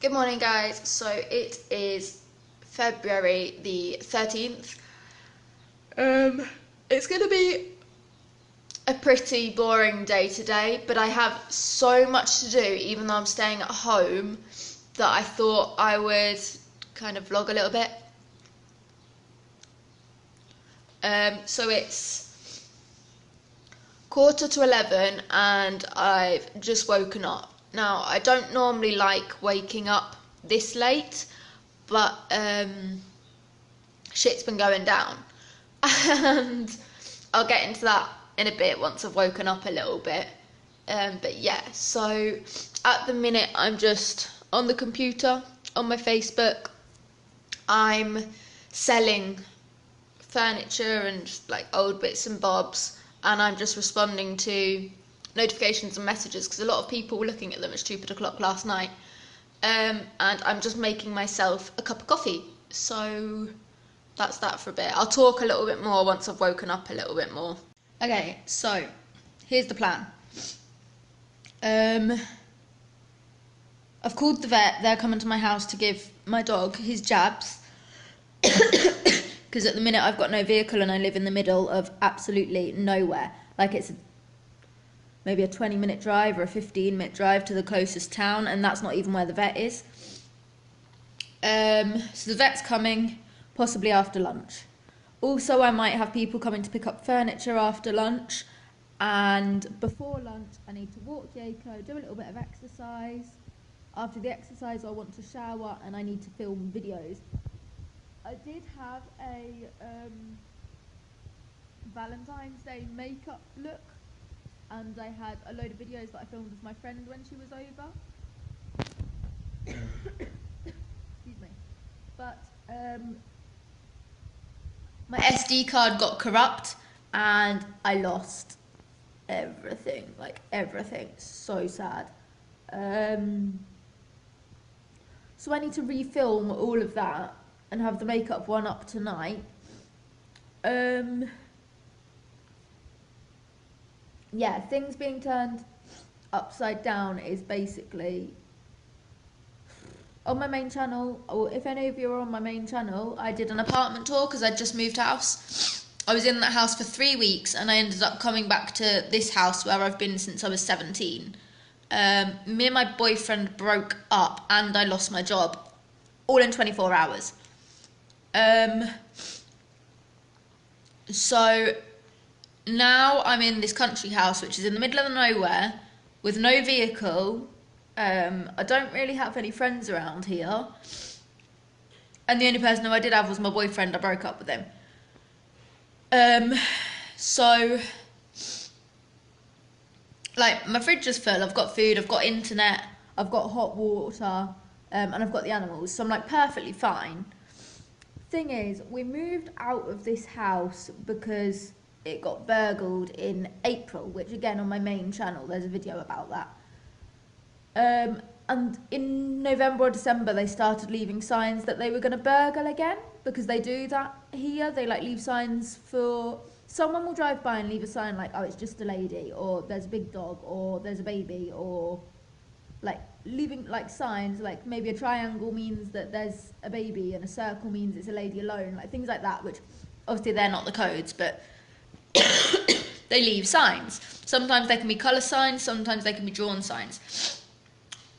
Good morning, guys. So it is February the 13th. It's going to be a pretty boring day today, but I have so much to do, even though I'm staying at home, that I thought I would kind of vlog a little bit. So it's 11:15 and I've just woken up. Now, I don't normally like waking up this late, but shit's been going down. And I'll get into that in a bit once I've woken up a little bit. But yeah, so at the minute I'm just on the computer, on my Facebook. I'm selling furniture and like old bits and bobs, and I'm just responding to notifications and messages because a lot of people were looking at them at stupid o'clock last night. And I'm just making myself a cup of coffee. So that's that for a bit. I'll talk a little bit more once I've woken up a little bit more. Okay, so here's the plan. I've called the vet. They're coming to my house to give my dog his jabs. Because at the minute I've got no vehicle and I live in the middle of absolutely nowhere. Like it's maybe a 20-minute drive or a 15-minute drive to the closest town, and that's not even where the vet is. So the vet's coming, possibly after lunch. Also, I might have people coming to pick up furniture after lunch, and before lunch I need to walk Yako, do a little bit of exercise. After the exercise I want to shower and I need to film videos. I did have a Valentine's Day makeup look, and I had a load of videos that I filmed with my friend when she was over. Excuse me. But my SD card got corrupt and I lost everything, like everything. So sad. So I need to refilm all of that and have the makeup one up tonight. Yeah, things being turned upside down is basically on my main channel, or if any of you are on my main channel, I did an apartment tour because I'd just moved house. I was in that house for 3 weeks and I ended up coming back to this house where I've been since I was 17. Me and my boyfriend broke up and I lost my job all in 24 hours. So now I'm in this country house which is in the middle of nowhere with no vehicle. I don't really have any friends around here, and the only person who I did have was my boyfriend. I broke up with him. So like my fridge is full, I've got food, I've got internet, I've got hot water, and I've got the animals, so I'm like perfectly fine. Thing is, we moved out of this house because it got burgled in April, which again on my main channel there's a video about that. And in November or December they started leaving signs that they were going to burgle again, because they do that here. They like leave signs for, someone will drive by and leave a sign like, oh, it's just a lady, or there's a big dog, or there's a baby, or like leaving like signs like maybe a triangle means that there's a baby and a circle means it's a lady alone, like things like that, which obviously they're not the codes, but they leave signs. Sometimes they can be colour signs, sometimes they can be drawn signs.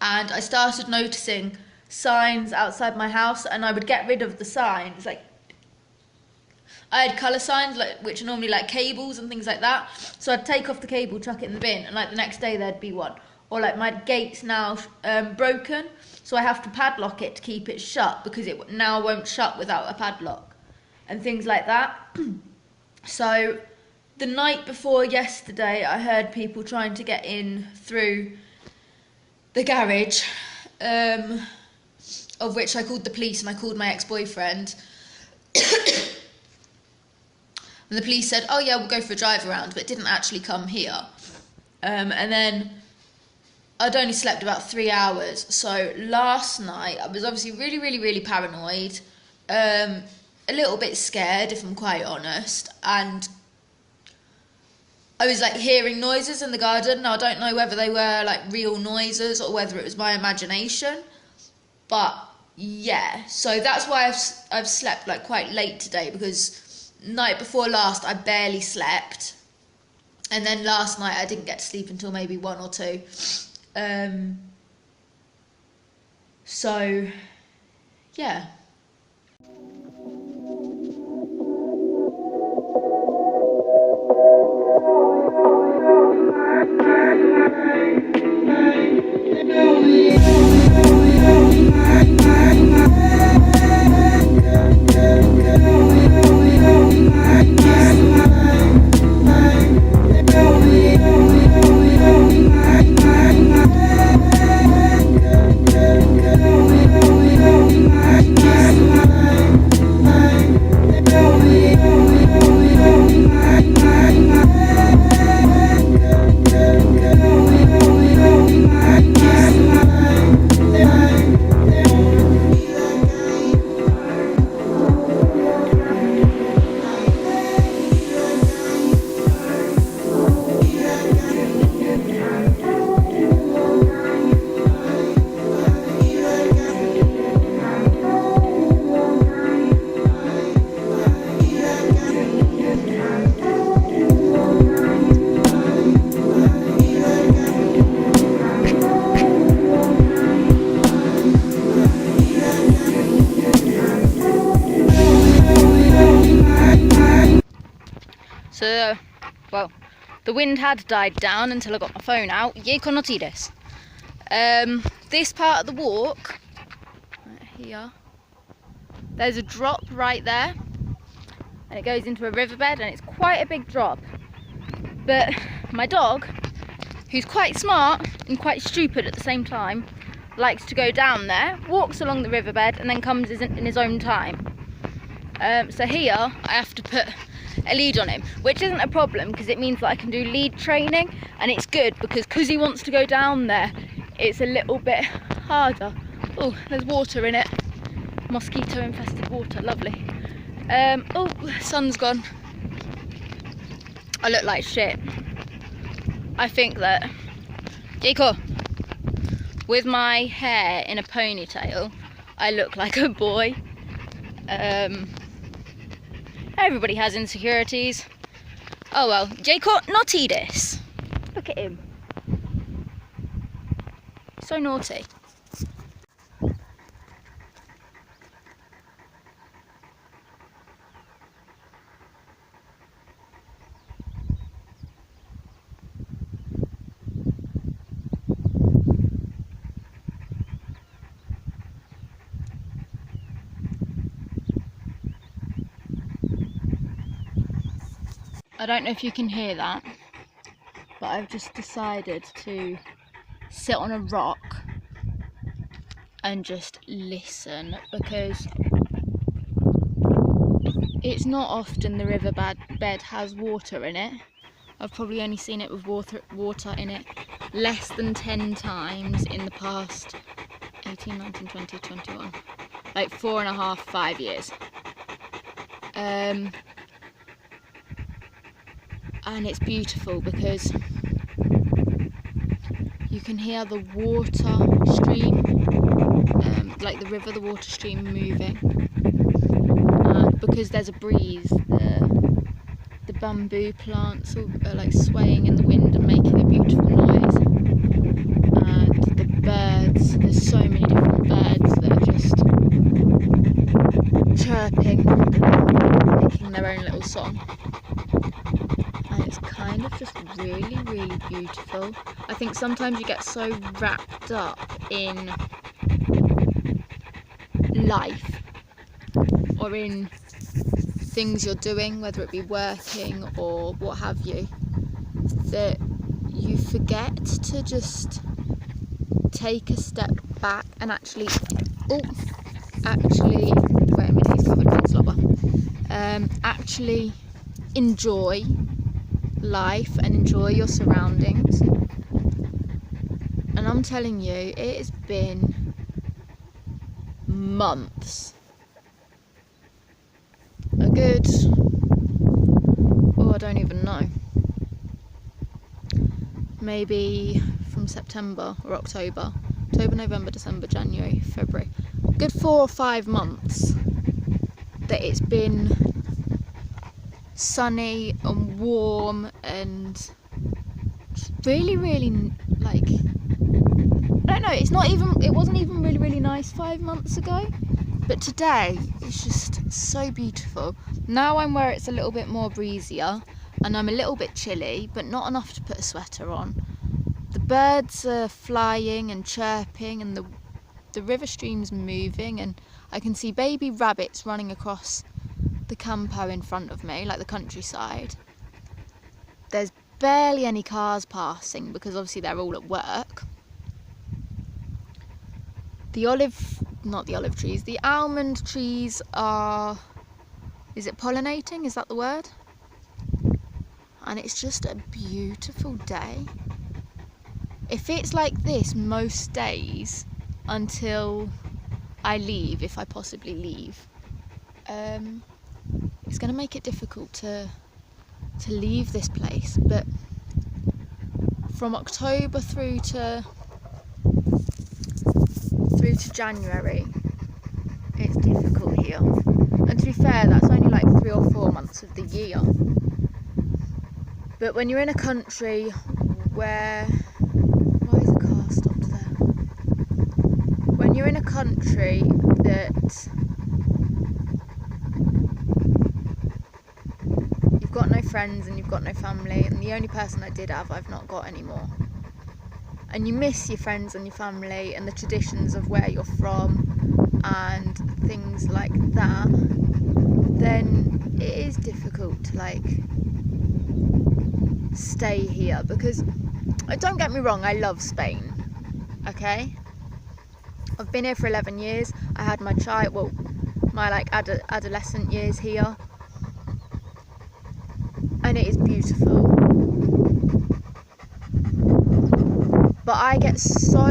And I started noticing signs outside my house, and I would get rid of the signs. Like I had colour signs, like which are normally like cables and things like that. So I'd take off the cable, chuck it in the bin, and like the next day there'd be one. Or like my gate's now broken, so I have to padlock it to keep it shut because it now won't shut without a padlock, and things like that. So the night before yesterday, I heard people trying to get in through the garage, of which I called the police and I called my ex-boyfriend. And the police said, oh yeah, we'll go for a drive around, but it didn't actually come here. And then I'd only slept about 3 hours. So last night I was obviously really paranoid, a little bit scared if I'm quite honest, and I was like hearing noises in the garden. Now I don't know whether they were like real noises or whether it was my imagination, But yeah, so that's why I've slept like quite late today, because night before last I barely slept, and then last night I didn't get to sleep until maybe 1 or 2. So yeah. So, well, the wind had died down until I got my phone out. Yay, connotides. This part of the walk, right here, there's a drop right there, and it goes into a riverbed, and it's quite a big drop. But my dog, who's quite smart and quite stupid at the same time, likes to go down there, walks along the riverbed, and then comes in his own time. So here, I have to put a lead on him, which isn't a problem because it means that I can do lead training, and it's good because he wants to go down there. It's a little bit harder. Oh, there's water in it. Mosquito infested water, lovely. Oh, sun's gone. I look like shit. I think that Jacob, with my hair in a ponytail, I look like a boy. Everybody has insecurities. Oh well, Jacob, naughty this. Look at him. So naughty. I don't know if you can hear that, but I've just decided to sit on a rock and just listen, because it's not often the riverbed has water in it. I've probably only seen it with water in it less than 10 times in the past 18, 19, 20, 21, like 4.5, 5 years. And it's beautiful because you can hear the water stream, like the river, the water stream moving. Because there's a breeze, the bamboo plants are like swaying in the wind and making a beautiful noise. And the birds, there's so many different birds that are just chirping, making their own little song. And it's kind of just really, really beautiful. I think sometimes you get so wrapped up in life or in things you're doing, whether it be working or what have you, that you forget to just take a step back and actually wait a minute, he's covered me in slobber. Actually enjoy life and enjoy your surroundings. And I'm telling you, it has been months, a good, I don't even know, maybe from September or October, November, December, January, February, good 4 or 5 months that it's been sunny and warm and really, really, like, I don't know, it wasn't even really, really nice 5 months ago, but today it's just so beautiful. Now I'm where it's a little bit more breezier and I'm a little bit chilly, but not enough to put a sweater on. The birds are flying and chirping and the river stream's moving, and I can see baby rabbits running across the campo in front of me, like the countryside. There's barely any cars passing because obviously they're all at work. The almond trees are, is it pollinating? Is that the word? And it's just a beautiful day. If it's like this most days until I leave, if I possibly leave, it's going to make it difficult to leave this place. But from October through to January, it's difficult here. And to be fair, that's only like 3 or 4 months of the year. But when you're in a country where, why is the car stopped there? When you're in a country that you've got no friends and you've got no family, and the only person I did have, I've not got anymore, and you miss your friends and your family and the traditions of where you're from and things like that, then it is difficult to like stay here. Because don't get me wrong, I love Spain, okay? I've been here for 11 years. I had my like adolescent years here, and it is beautiful. But I get so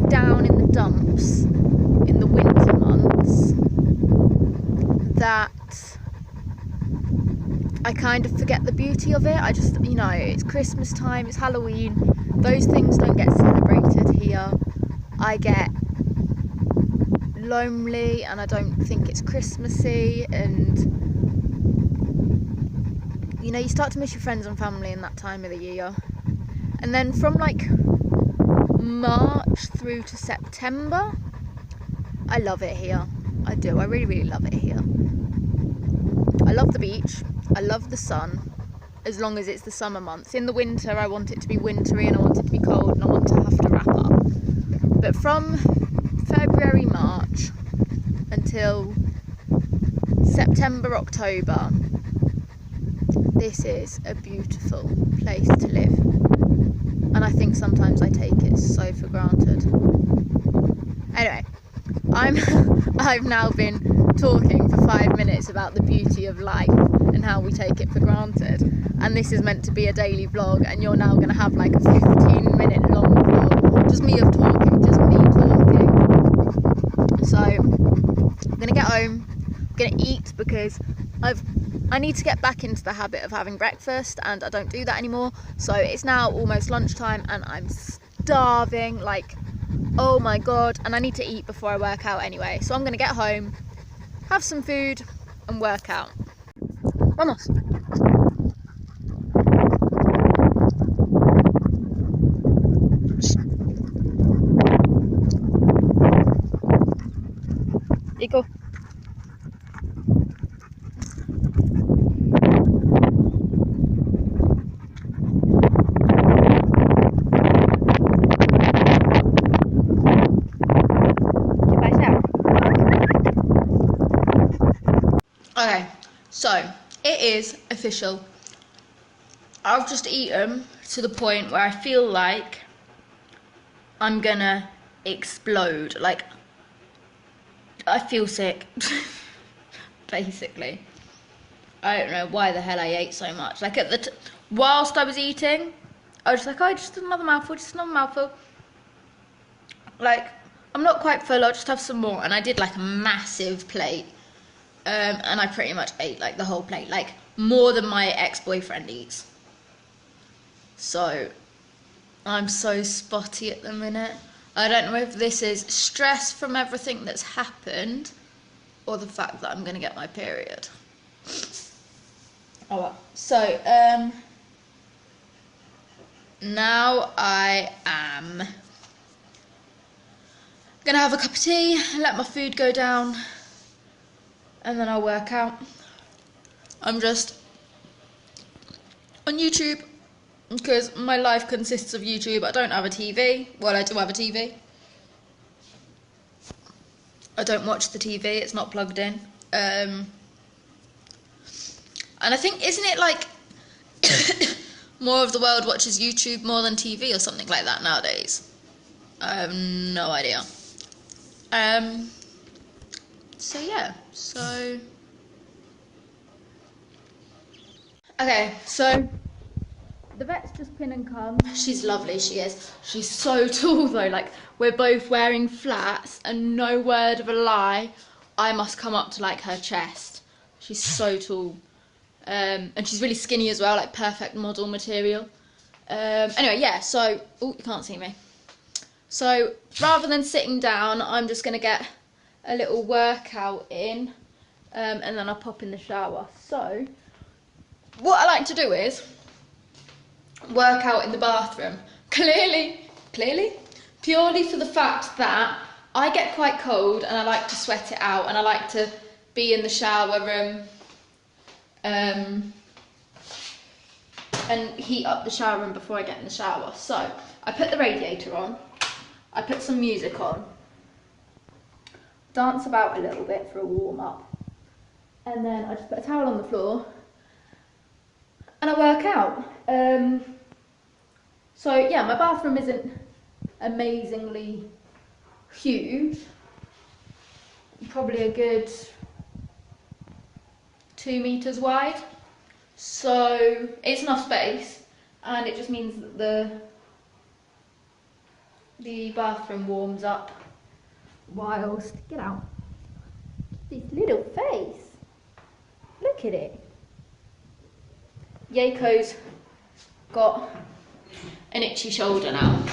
down in the dumps in the winter months that I kind of forget the beauty of it. I just, you know, it's Christmas time, it's Halloween, those things don't get celebrated here. I get lonely and I don't think it's Christmassy, and you know, you start to miss your friends and family in that time of the year. And then from like March through to September, I love it here. I do, I really, really love it here. I love the beach, I love the sun, as long as it's the summer months. In the winter, I want it to be wintry and I want it to be cold and I want to have to wrap up. But from February, March until September, October, this is a beautiful place to live. And I think sometimes I take it so for granted. Anyway, I've now been talking for 5 minutes about the beauty of life and how we take it for granted, and this is meant to be a daily vlog, and you're now going to have like a 15-minute long vlog, just me talking. So I'm going to get home, I'm going to eat, because I need to get back into the habit of having breakfast, and I don't do that anymore. So it's now almost lunchtime and I'm starving, like, oh my god, and I need to eat before I work out anyway. So I'm going to get home, have some food and work out. Vamos! Ico. Okay, so it is official. I've just eaten to the point where I feel like I'm gonna explode. Like, I feel sick, basically. I don't know why the hell I ate so much. Like, whilst I was eating, I was just like, oh, just another mouthful. Like, I'm not quite full, I'll just have some more. And I did like a massive plate. And I pretty much ate like the whole plate, like more than my ex-boyfriend eats. So I'm so spotty at the minute. I don't know if this is stress from everything that's happened or the fact that I'm going to get my period. Oh well. So, now I am going to have a cup of tea, let my food go down, and then I'll work out. I'm just on YouTube because my life consists of YouTube. I don't have a TV. Well, I do have a TV. I don't watch the TV. It's not plugged in. And I think, isn't it like more of the world watches YouTube more than TV or something like that nowadays? I have no idea. So yeah, so okay, so the vet's just been and come. She's lovely, she is. She's so tall though, like we're both wearing flats and no word of a lie, I must come up to like her chest. She's so tall. And she's really skinny as well, like perfect model material. Anyway, yeah, so, oh, you can't see me. So rather than sitting down, I'm just gonna get a little workout in, and then I'll pop in the shower. So what I like to do is work out in the bathroom. Purely for the fact that I get quite cold and I like to sweat it out, and I like to be in the shower room and heat up the shower room before I get in the shower. So I put the radiator on, I put some music on, dance about a little bit for a warm up, and then I just put a towel on the floor and I work out. So yeah, my bathroom isn't amazingly huge, probably a good 2 meters wide, so it's enough space, and it just means that the bathroom warms up whilst, get out, this little face, look at it. Yako's got an itchy shoulder now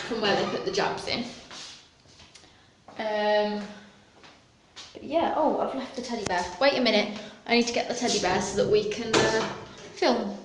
from where they put the jabs in. But yeah, oh, I've left the teddy bear. Wait a minute, I need to get the teddy bear so that we can film.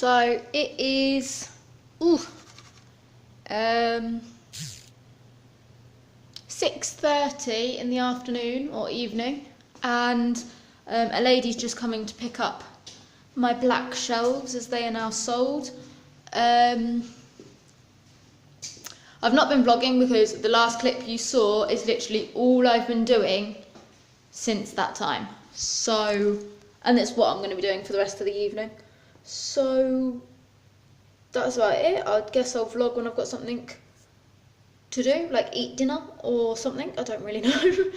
So it is 6:30 in the afternoon or evening, and a lady's just coming to pick up my black shelves as they are now sold. I've not been vlogging because the last clip you saw is literally all I've been doing since that time. So, and that's what I'm going to be doing for the rest of the evening. So, that's about it. I guess I'll vlog when I've got something to do, like eat dinner or something. I don't really know.